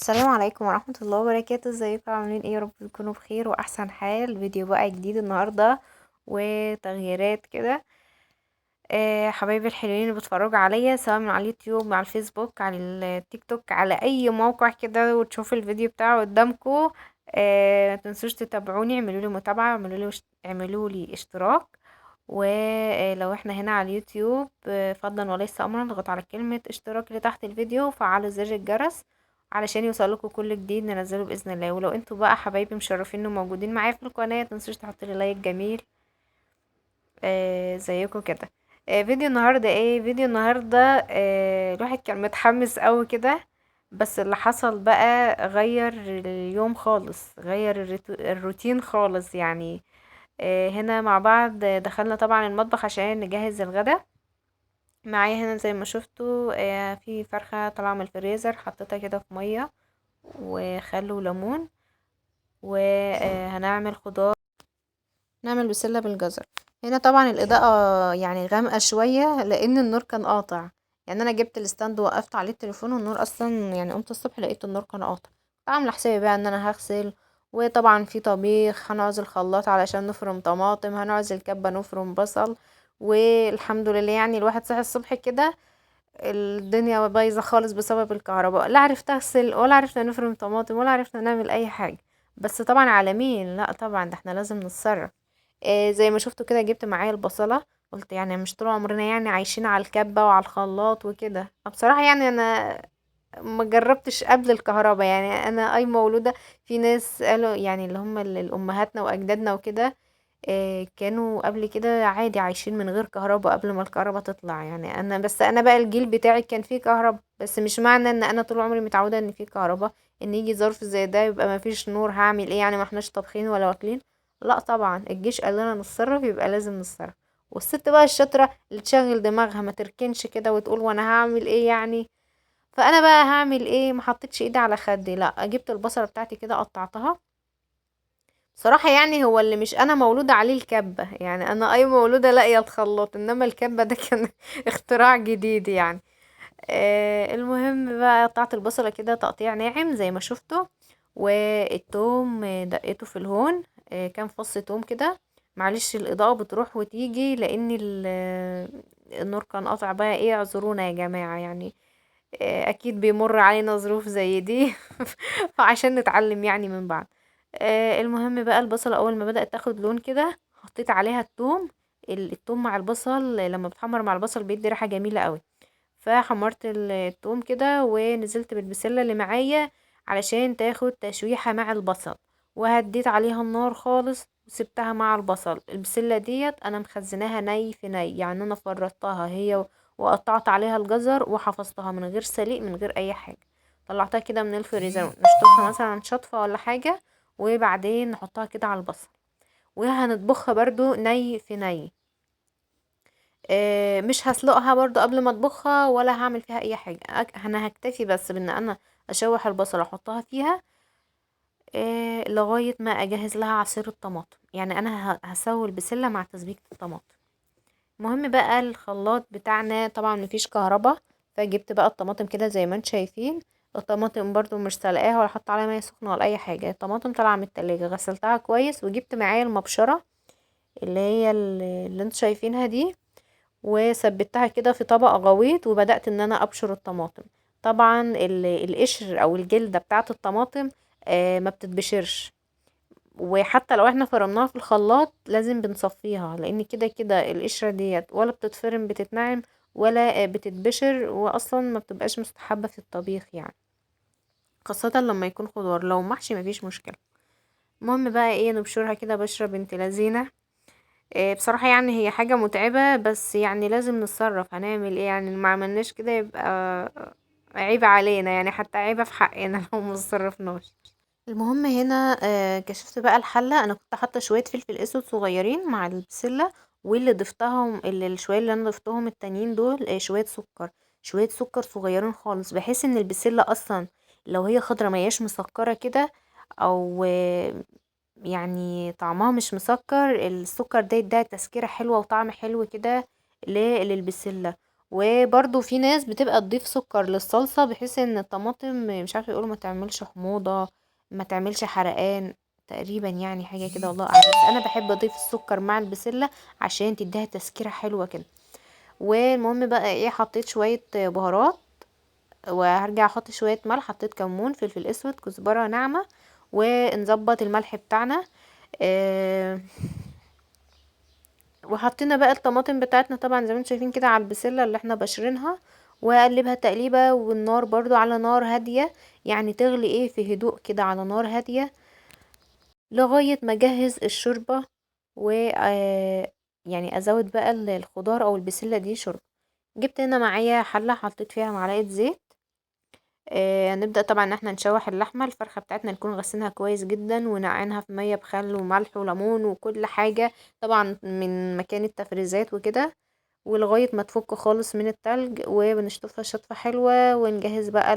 السلام عليكم ورحمة الله وبركاته. ازيكم عاملين ايه؟ يا رب تكونوا بخير واحسن حال. فيديو بقى جديد النهاردة وتغييرات كده. حبايبي الحلوين اللي بتفرجوا عليا سواء من على اليوتيوب على الفيسبوك على التيك توك على اي موقع كده وتشوفوا الفيديو بتاعه قدامكم. متنسوش تتابعوني، اعملوا لي متابعة، اعملوا لي اشتراك. ولو احنا هنا على اليوتيوب فضلا وليس امرا اضغطوا على كلمة اشتراك اللي تحت الفيديو وفعلوا زر الجرس علشان يوصلكوا كل جديد ننزله باذن الله. ولو انتوا بقى حبايبي مشرفين وموجودين معايا في القناه متنسوش تحطوا لي لايك جميل. زيكم كده. فيديو النهارده ايه؟ فيديو النهارده الواحد كان متحمس قوي كده، بس اللي حصل بقى غير اليوم خالص، غير الروتين خالص يعني. هنا مع بعض دخلنا طبعا المطبخ عشان نجهز الغدا. معايا هنا زي ما شفتوا في فرخة طالعة من الفريزر، حطيتها كده في مية وخل وليمون. وهنعمل خضار، نعمل بسلة بالجزر. هنا طبعا الإضاءة يعني غامقة شوية لأن النور كان قاطع. يعني أنا جبت الستاند ووقفت عليه التليفون والنور أصلا، يعني قمت الصبح لقيت النور كان قاطع. عاملة حسابي بقى إن أنا هغسل، وطبعا في طبيخ هنعزل الخلاط علشان نفرم طماطم، هنعزل كبة نفرم بصل. والحمد لله يعني الواحد صحي الصبح كده الدنيا بايظة خالص بسبب الكهرباء، لا عرفت اغسل ولا عرفنا نفرم طماطم ولا عرفنا نعمل اي حاجة. بس طبعا على مين؟ لا طبعا ده احنا لازم نتصرف. زي ما شفتوا كده جبت معايا البصلة. قلت يعني مش طول عمرنا يعني عايشين على الكبة وعلى الخلاط وكده. بصراحة يعني انا ما جربتش قبل الكهرباء، يعني انا اي مولودة. في ناس قالوا يعني اللي هم الامهاتنا واجدادنا وكده كانوا قبل كده عادي عايشين من غير كهرباء قبل ما الكهرباء تطلع. يعني انا بقى الجيل بتاعي كان فيه كهرباء، بس مش معنى ان انا طول عمري متعودة ان فيه كهرباء ان يجي ظرف زي ده يبقى ما فيش نور. هعمل ايه يعني؟ ما احناش طابخين ولا واكلين. لا طبعا الجيش قال لنا نتصرف يبقى لازم نتصرف. والست بقى الشاطرة اللي تشغل دماغها ما تركنش كده وتقول وانا هعمل ايه يعني. فانا بقى هعمل ايه؟ ما حطيتش ايدي على خدي، لا جبت البصلة بتاعتي كده قطعتها. صراحة يعني هو اللي مش انا مولودة عليه الكبة، يعني انا اي مولودة لاقية الخلاط، انما الكبة ده كان اختراع جديد يعني. المهم بقى قطعت البصلة كده تقطيع ناعم زي ما شفتوا. والثوم دقيته في الهون. كام فص توم كده. معلش الاضاءة بتروح وتيجي لان النور كان قاطع بقى، ايه اعذرونا يا جماعة يعني. اكيد بيمر علينا ظروف زي دي فعشان نتعلم يعني من بعض. المهم بقى البصلة اول ما بدأت تاخد لون كده حطيت عليها الثوم. الثوم مع البصل لما بتحمر مع البصل بيدي ريحة جميلة قوي. فحمرت الثوم كده ونزلت بالبسلة اللي معايا علشان تاخد تشويحة مع البصل. وهديت عليها النار خالص وسبتها مع البصل. البسلة ديت انا مخزناها ني في ني، يعني انا فرطتها هي وقطعت عليها الجزر وحفظتها من غير سليق من غير اي حاجة. طلعتها كده من الفريزر نشطفها مثلا شطفة ولا حاجة، وبعدين نحطها كده على البصل وهنطبخها برضو ني في ني. مش هسلقها برضو قبل ما اطبخها ولا هعمل فيها اي حاجة. انا هكتفي بس بان انا اشوح البصل احطها فيها لغاية ما اجهز لها عصير الطماطم. يعني انا هسوي البسلة مع تسبيكة الطماطم. المهم بقى الخلاط بتاعنا طبعا مفيش كهرباء، فجبت بقى الطماطم كده زي ما انتم شايفين. الطماطم برضو مش سلقاها ولا حط عليها ميه سخنه ولا اي حاجه، الطماطم طالعه من التلاجة غسلتها كويس وجبت معايا المبشره اللي هي اللي انتم شايفينها دي، وثبتها كده في طبق غويط وبدأت ان انا ابشر الطماطم. طبعا القشر او الجلدة بتاعة الطماطم ما بتتبشرش. وحتى لو احنا فرمناها في الخلاط لازم بنصفيها لان كده كده القشرة ديت ولا بتتفرم بتتنعم ولا بتتبشر، واصلا ما بتبقاش مستحبة في الطبيخ يعني، خاصة لما يكون خضار. لو محشي مفيش مشكلة. المهم بقى ايه نبشرها كده بشرة بنت لذينة. بصراحة يعني هي حاجة متعبة بس يعني لازم نتصرف، هنعمل ايه يعني؟ ما عملناش كده يبقى عيب علينا يعني، حتى عيبة في حقنا لو مصرفناش. المهم هنا كشفت بقى الحلة. انا كنت حاطة شوية فلفل اسود صغيرين مع البسلة، واللي ضفتهم الشوية اللي انا ضفتهم التانيين دول شوية سكر. شوية سكر صغيرين خالص بحيث ان البسلة اصلا لو هي خضرة مياش مسكرة كده، او يعني طعمها مش مسكر، السكر ده يديها تسكيرة حلوة وطعم حلو كده للبسلة. وبرضو في ناس بتبقى تضيف سكر للصلصة بحيث ان الطماطم مش عارفة يقولوا ما تعملش حموضة، ما تعملش حرقان تقريبا، يعني حاجة كده والله اعلم. بس انا بحب اضيف السكر مع البسلة عشان تديها تسكيرة حلوة كده. والمهم بقى ايه، حطيت شوية بهارات، وهرجع احط شوية ملح، حطيت كمون، فلفل اسود، كزبرة ناعمة، ونظبط الملح بتاعنا. آه، وحطينا بقى الطماطم بتاعتنا طبعا زي ما انتم شايفين كده على البسلة اللي احنا بشرينها، واقلبها تقليبة، والنار برضو على نار هادية، يعني تغلي ايه في هدوء كده على نار هادية لغاية ما اجهز الشوربة. و يعني ازود بقى الخضار او البسلة دي شوربة. جبت هنا معايا حلة، حطيت فيها معلقة زيت. نبدأ طبعا ان احنا نشوح اللحمة. الفرخة بتاعتنا نكون غسلينها كويس جدا ونقعينها في مية بخل وملح وليمون وكل حاجة، طبعا من مكان التفريزات وكده، ولغاية ما تفك خالص من التلج، وبنشطفها شطفة حلوة. ونجهز بقى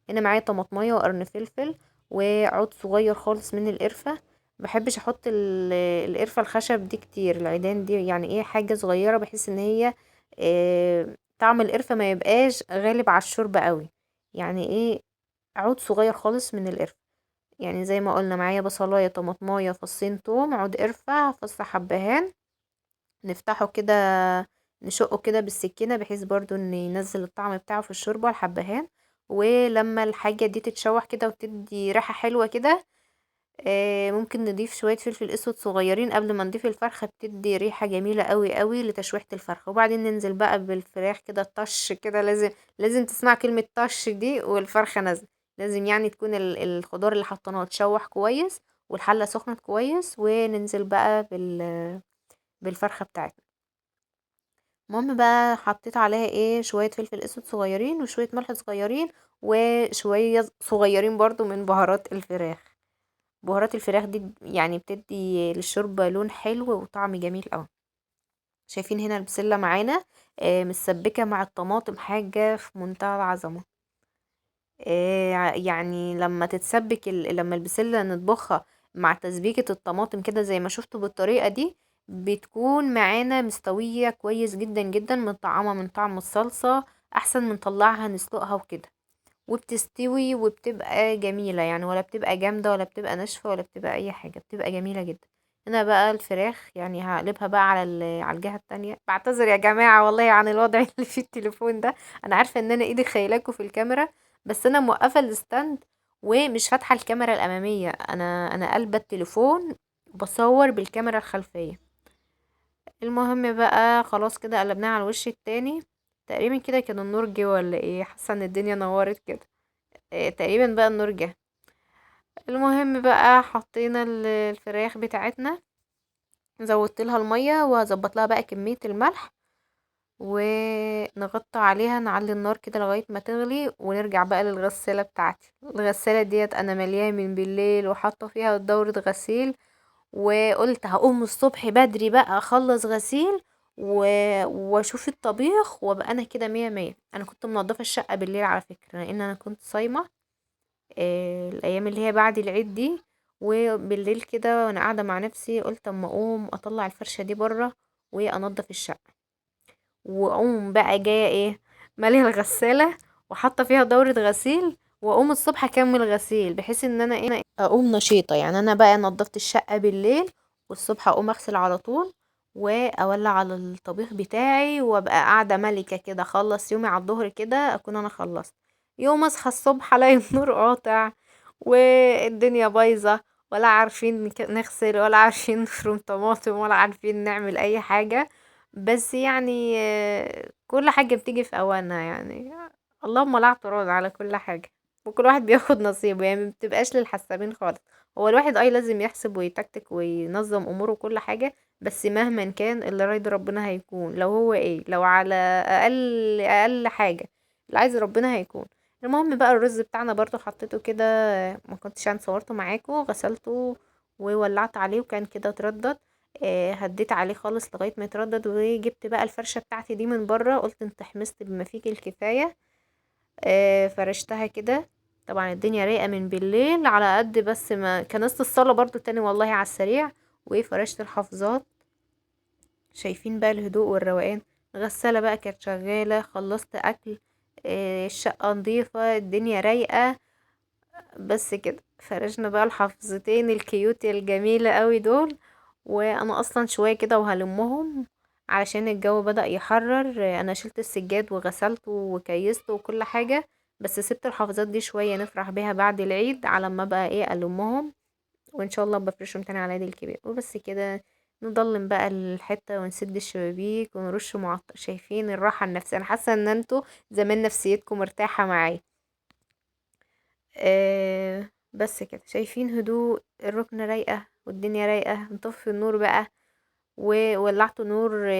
هنا معايا طماطمية وقرن فلفل وعود صغير خالص من القرفة. مبحبش احط القرفة الخشب دي كتير، العيدان دي يعني ايه حاجة صغيرة بحيث ان هي طعم القرفة ما يبقاش غالب على الشوربة قوي، يعني ايه عود صغير خالص من القرفة. يعني زي ما قلنا معايا بصلاية، طماطماية، فصين توم، عود قرفة، فص حبهان. نفتحه كده، نشقه كده بالسكينة بحيث برضو ان ينزل الطعم بتاعه في الشوربة الحبهان. ولما الحاجة دي تتشوح كده وتدي ريحة حلوة كده، ممكن نضيف شوية فلفل اسود صغيرين قبل ما نضيف الفرخة، بتدي ريحة جميلة قوي قوي لتشويحة الفرخة. وبعدين ننزل بقى بالفراخ كده طش كده، لازم تسمع كلمة طش دي والفرخة نازلة. لازم يعني تكون الخضار اللي حطيناه اتشوح كويس والحلة سخنت كويس، وننزل بقى بالفرخة بتاعتنا. المهم بقى حطيت عليها ايه شوية فلفل اسود صغيرين وشوية ملح صغيرين وشوية صغيرين برضو من بهارات الفراخ. بهارات الفراخ دي يعني بتدي للشوربة لون حلو وطعم جميل اوي. شايفين هنا البسلة معانا مسبكة مع الطماطم، حاجة في منتهى العظمة. يعني لما تتسبك لما البسلة نطبخها مع تسبيكة الطماطم كده زي ما شفتوا بالطريقة دي، بتكون معانا مستوية كويس جدا جدا، مطعمة من طعم الصلصة، احسن من طلعها نسلقها وكده. وبتستوي وبتبقى جميلة يعني، ولا بتبقى جامدة ولا بتبقى ناشفة ولا بتبقى اي حاجة، بتبقى جميلة جدا. هنا بقى الفراخ يعني هقلبها بقى على الجهة التانية. بعتذر يا جماعة والله عن الوضع اللي في التليفون ده، انا عارفة ان انا ايدي خايلاكوا في الكاميرا، بس انا موقفة الستاند ومش فاتحة الكاميرا الامامية، انا قلبة التليفون بصور بالكاميرا الخلفية. المهم بقى خلاص كده قلبناها على الوش التاني. تقريبا كده كان النور جه ولا ايه، حاسة ان الدنيا نورت كده. تقريبا بقى النور جه. المهم بقى حطينا الفراخ بتاعتنا، زودت لها المية وظبط لها بقى كمية الملح، ونغطي عليها، نعلي النار كده لغاية ما تغلي. ونرجع بقى للغسالة بتاعتي. الغسالة ديت انا ملياها من بالليل وحاطة فيها دورة غسيل، وقلت هقوم الصبح بدري بقى اخلص غسيل و... واشوف الطبيخ وابقى انا كده مية مية. انا كنت منضفة الشقة بالليل على فكرة لان انا كنت صايمة الايام اللي هي بعد العيد دي. وبالليل كده وانا قاعده مع نفسي قلت اما اقوم اطلع الفرشه دي بره وانضف الشقه، واقوم بقى جايه ايه ماليه الغساله وحاطه فيها دوره غسيل، واقوم الصبح اكمل غسيل بحيث ان انا ايه اقوم نشيطه. يعني انا بقى نضفت الشقه بالليل والصبح اقوم اغسل على طول واولع على الطبيخ بتاعي، وابقى قاعده ملكه كده اخلص يومي على الظهر كده اكون انا خلصت. يوم اصحى الصبح الاقي النور قاطع والدنيا بايظه، ولا عارفين نغسل ولا عارفين نفرم طماطم ولا عارفين نعمل اي حاجه. بس يعني كل حاجة بتيجي في اوانها يعني. اللهم لا اعتراض على كل حاجة، وكل واحد بياخد نصيبه، يعني مبتبقاش للحسابين خالص. هو الواحد لازم يحسب ويتكتك وينظم اموره وكل حاجة، بس مهما كان اللي رايد ربنا هيكون. لو هو ايه لو على اقل حاجة اللي عايز ربنا هيكون. المهم بقى الرز بتاعنا برضو حطيته كده، ما كنتش انا صورته معاكم، غسلته وولعت عليه وكان كده اتردد. هديت عليه خالص لغاية ما يتردد، وجبت بقى الفرشة بتاعتي دي من بره، قلت انت حمست بما فيك الكفاية. فرشتها كده. طبعا الدنيا رايقة من بالليل على قد، بس ما كنست الصلاة برضو تاني والله على السريع. وفرشت الحافظات. شايفين بقى الهدوء والروقان. غسالة بقى كانت شغالة، خلصت اكل، الشقة نظيفة، الدنيا رايقة. بس كده فرشنا بقى الحفظتين الكيوت الجميلة قوي دول. وانا اصلا شوية كده وهلمهم علشان الجو بدأ يحرر. انا شلت السجاد وغسلته وكيسته وكل حاجة، بس سبت الحفاظات دي شوية نفرح بيها بعد العيد على ما بقى ايه ألمهم. وان شاء الله بفرشهم تاني على العيد الكبير. وبس كده نضلم بقى الحتة ونسد الشبابيك ونرش معطر. شايفين الراحة النفسية؟ انا حاسة ان انتوا زمان نفسيتكم مرتاحة معايا. بس كده شايفين هدوء الركنة رايقة والدنيا رايقة. نطفي النور بقى وولعت نور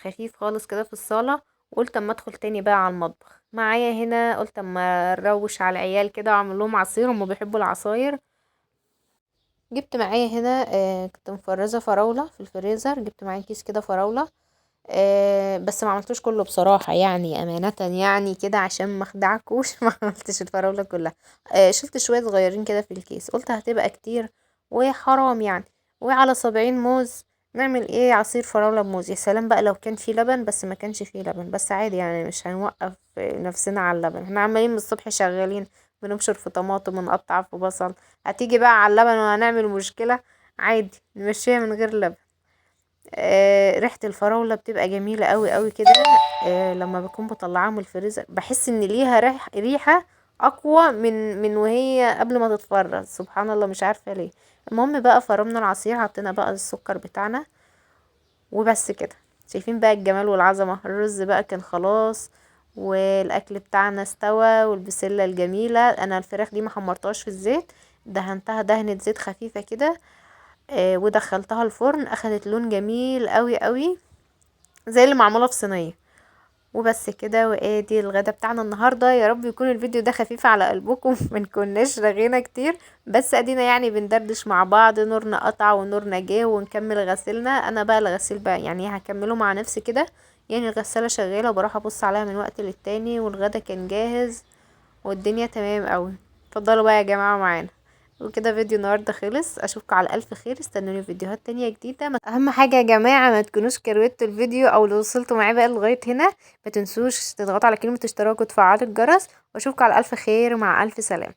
خفيف خالص كده في الصالة. وقلت اما ادخل تاني بقى على المطبخ معايا هنا. قلت اما نروش على العيال كده واعمل لهم عصير، هما بيحبوا العصاير. جبت معايا هنا كنت مفرزة فراولة في الفريزر. جبت معايا كيس كده فراولة. بس ما عملتوش كله بصراحة، يعني امانة يعني كده عشان ما اخدعكوش ما عملتش الفراولة كلها. شلت شوية صغيرين كده في الكيس، قلت هتبقى كتير وحرام يعني. وعلى 70 موز نعمل ايه؟ عصير فراولة بموز. يا سلام بقى لو كان فيه لبن، بس ما كانش فيه لبن، بس عادي يعني مش هنوقف نفسنا على اللبن. احنا عمالين من الصبح شغالين بنبشر في طماطم ونقطع في بصل. هتيجي بقى على اللبن وهنعمل مشكلة؟ عادي نمشيها من غير لبن. ريحة الفراولة بتبقى جميلة قوي قوي كده. لما بكون بطلعها من الفريزر بحس ان ليها ريحة اقوى من وهي قبل ما تتفرز. سبحان الله مش عارفة ليه. المهم بقى فرمنا العصير، حطينا بقى السكر بتاعنا وبس كده. شايفين بقى الجمال والعظمة؟ الرز بقى كان خلاص والاكل بتاعنا استوى، والبسلة الجميلة. انا الفراخ دي ما حمرتهاش في الزيت، دهنتها دهنة زيت خفيفة كده. ودخلتها الفرن، اخدت لون جميل قوي قوي زي اللي معموله في صينيه. وبس كده، وادي الغدا بتاعنا النهارده. يا رب يكون الفيديو ده خفيف على قلبكم منكناش رغينا كتير، بس ادينا يعني بندردش مع بعض. نورنا قطع ونورنا جه ونكمل غسيلنا. انا بقى الغسيل بقى يعني هكمله مع نفسي كده، يعني الغسالة شغالة وبروح ابص عليها من وقت للتاني. والغدا كان جاهز والدنيا تمام قوي. اتفضلوا بقى يا جماعة معانا. وكده فيديو النهارده خلص. اشوفكم على الف خير. استنوني في فيديوهات تانية جديدة. اهم حاجة يا جماعة ما تكونوش كروتوا الفيديو، او لو وصلتوا معايا بقى لغاية هنا ما تنسوش تضغطوا على كلمة اشتراك وتفعلوا الجرس. واشوفكم على الف خير، مع الف سلامة.